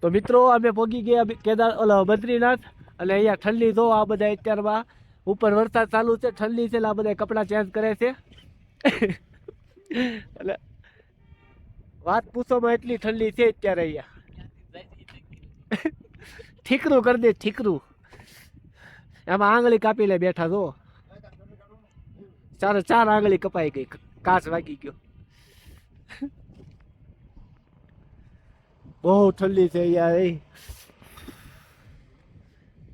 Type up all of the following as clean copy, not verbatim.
તો મિત્રો અમે પહોંચી ગયા કેદાર ઓલા બદ્રીનાથ અને અહીંયા ઠંડી જો આ બધા અત્યારમાં ઉપર વરસાદ ચાલુ છે ઠંડી છે એટલે આ બધા કપડાં ચેન્જ કરે છે એટલે વાત પૂછોમાં એટલી ઠંડી છે અત્યારે અહીંયા ઠીકરું કરી દે ઠીકરું એમાં આંગળી કાપી લે બેઠા જો ચાર આંગળી કપાઈ ગઈ કાચ વાગી ગયો બહુ ઠંડી છે યાર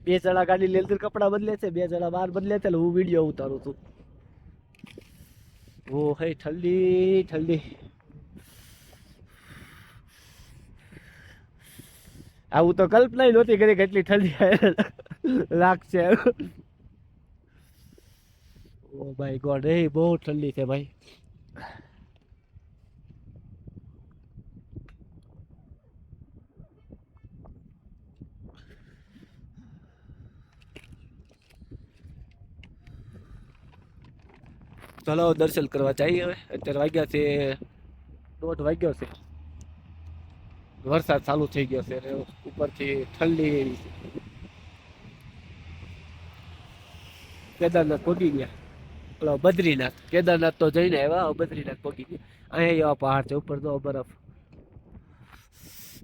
બે જણા ગાડી લેલર કપડા બદલે છે બે જણા બહાર બદલે છે હું વિડીયો ઉતારું છું ઓ હે ઠંડી ઠંડી આવું તો કલ્પના નહોતી કરી કેટલી ઠંડી લાગશે ઓ ભાઈ ગોડ એ બહુ ઠંડી છે ભાઈ ચલો દર્શન કરવા જઈએ હવે અત્યારે વાગ્યા છે 1:30 વાગ્યો છે વરસાદ ચાલુ થઈ ગયો છે ઉપરથી ઠંડી એવી છે કેદારનાથ પહોંચી ગયા પેલો બદ્રીનાથ કેદારનાથ તો જઈને આવ્યા બદ્રીનાથ પહોંચી ગયા અહીંયા એવા પહાડ છે ઉપર તો બરફ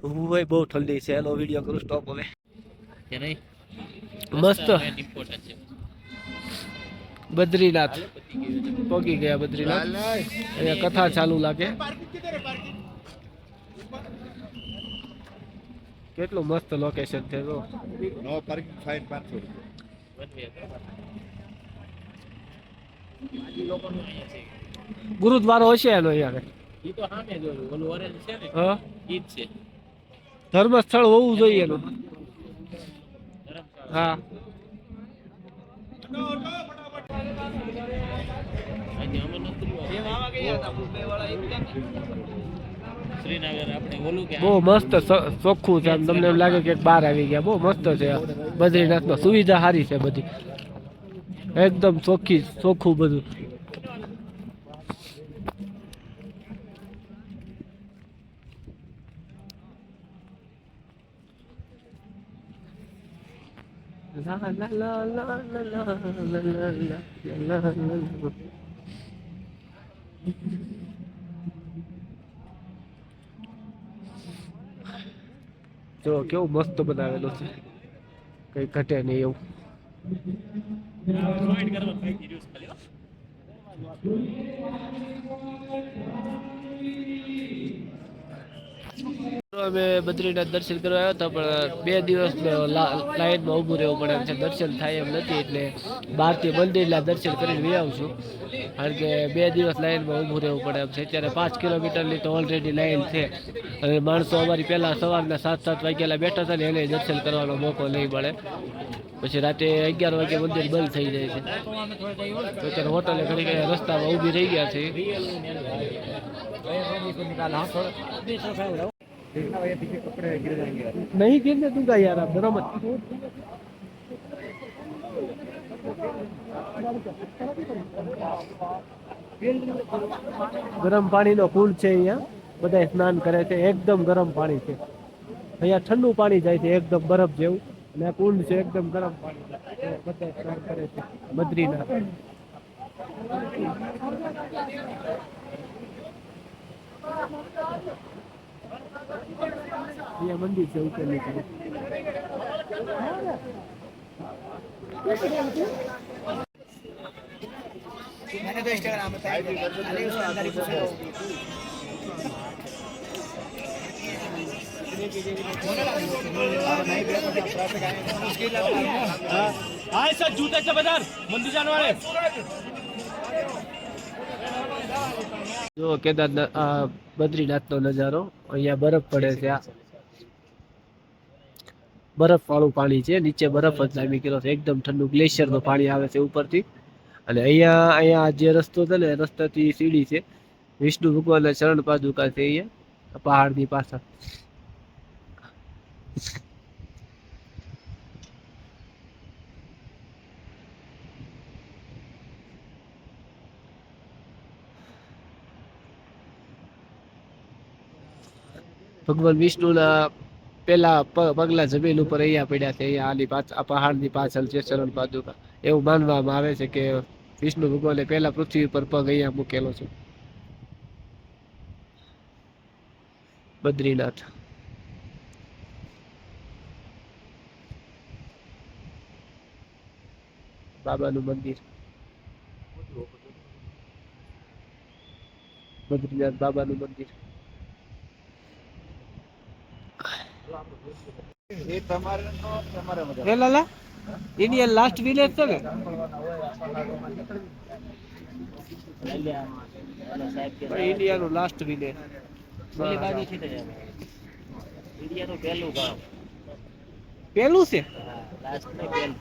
હું બહુ ઠંડી છે એનો વિડીયો કરું સ્ટોપ હવે મસ્ત બદ્રીનાથ પહોંચી ગયા બદ્રીનાથ અહીંયા કથા ચાલુ લાગે કેટલું મસ્ત લોકેશન છે જો નો પાર્કિંગ ફાઇન 500 રૂપિયા ગુરુદ્વારો હશે એનો યાર ઈ તો સામે જોયું ઓલું ઓરેન્જ છે ને હા ઈ જ છે ધર્મસ્થળ હોવું જોઈએ એનું હા આજે અમે નતું એ માવા ગયા હતા મુંબઈ વાળા એક શ્રીનગર આપણે ઓલું કે બહુ મસ્ત ચોખ્ખું છે તમને એમ લાગે કે બહાર આવી ગયા બહુ મસ્ત છે બદ્રીનાથમાં સુવિધા સારી છે બધી એકદમ ચોખ્ખું બધું જો કેવું મસ્ત બનાવેલું છે કઈ ઘટે નહીં એવું અમે બદ્રીનાથ દર્શન કરવા આવ્યા હતા પણ 2 દિવસ લાઈનમાં ઊભું રહેવું પડે એમ છે દર્શન થાય એમ નથી એટલે બહારથી મંદિરના દર્શન કરીને લઈ આવું છું કારણ કે 2 દિવસ લાઈનમાં ઊભું રહેવું પડે એમ છે અત્યારે 5 કિલોમીટરની તો ઓલરેડી લાઈન છે અને માણસો અમારી પહેલાં સવારના 7 વાગ્યાના બેઠા હતા ને એને દર્શન કરવાનો મોકો નહીં મળે પછી રાતે 11 વાગે મંદિર બંધ થઈ જાય છે તો અત્યારે હોટલે ઘણી રસ્તામાં ઊભી રહી ગયા છે नहीं गिरने दूंगा यार आप डरो मत गरम पानी नो कूल છે અહીંયા બધા સ્નાન કરે છે એકદમ ગરમ પાણી છે અહીંયા ઠંડુ પાણી જાય છે એકદમ બરફ જેવું અને આ કુંડ છે એકદમ ગરમ પાણી બધા સ્નાન કરે છે બદ્રીનાથ અહીંયા મંદિર છે ઉપરની તરફ मैंने तो इंस्टाग्राम पे अरे उसके अंदर ही कुछ हाय सर जूते से बाजार मंदिर जाने वाले જો કેદારનાથ બદ્રીનાથનો નજારો અહીંયા બરફ પડે છે આ બરફ વાળું પાણી છે નીચે બરફ જ જામી ગયેલો છે એકદમ ઠંડુ ગ્લેશિયરનું પાણી આવે છે ઉપરથી અને અહીંયા જે રસ્તો છે ને રસ્તાથી સીડી છે વિષ્ણુ ભગવાનના ચરણ પાદુકા છે અહીંયા પહાડની પાછળ ભગવાન વિષ્ણુના પેલા પગલા જમીન ઉપર અહીંયા પડ્યા છે, અહીંયા આલી આ પહાડની પાછળ છે ચરણ પાદુકા. એવું માનવામાં આવે છે કે વિષ્ણુ ભગવાને પેલા પૃથ્વી પર પગ અહીંયા મૂકેલો છે. બદ્રીનાથ. બાબાનું મંદિર. બદ્રીનાથ બાબાનું મંદિર. એ તમારે નો તમારે મજા. હે લાલા ઇન્ડિયન લાસ્ટ વિલેજ છે કે ઇન્ડિયાનું લાસ્ટ વિલેજ ઓલી બાજુથી જ આવે. ઇન્ડિયાનું પહેલું ગામ. પેલું છે લાસ્ટ ને પહેલું.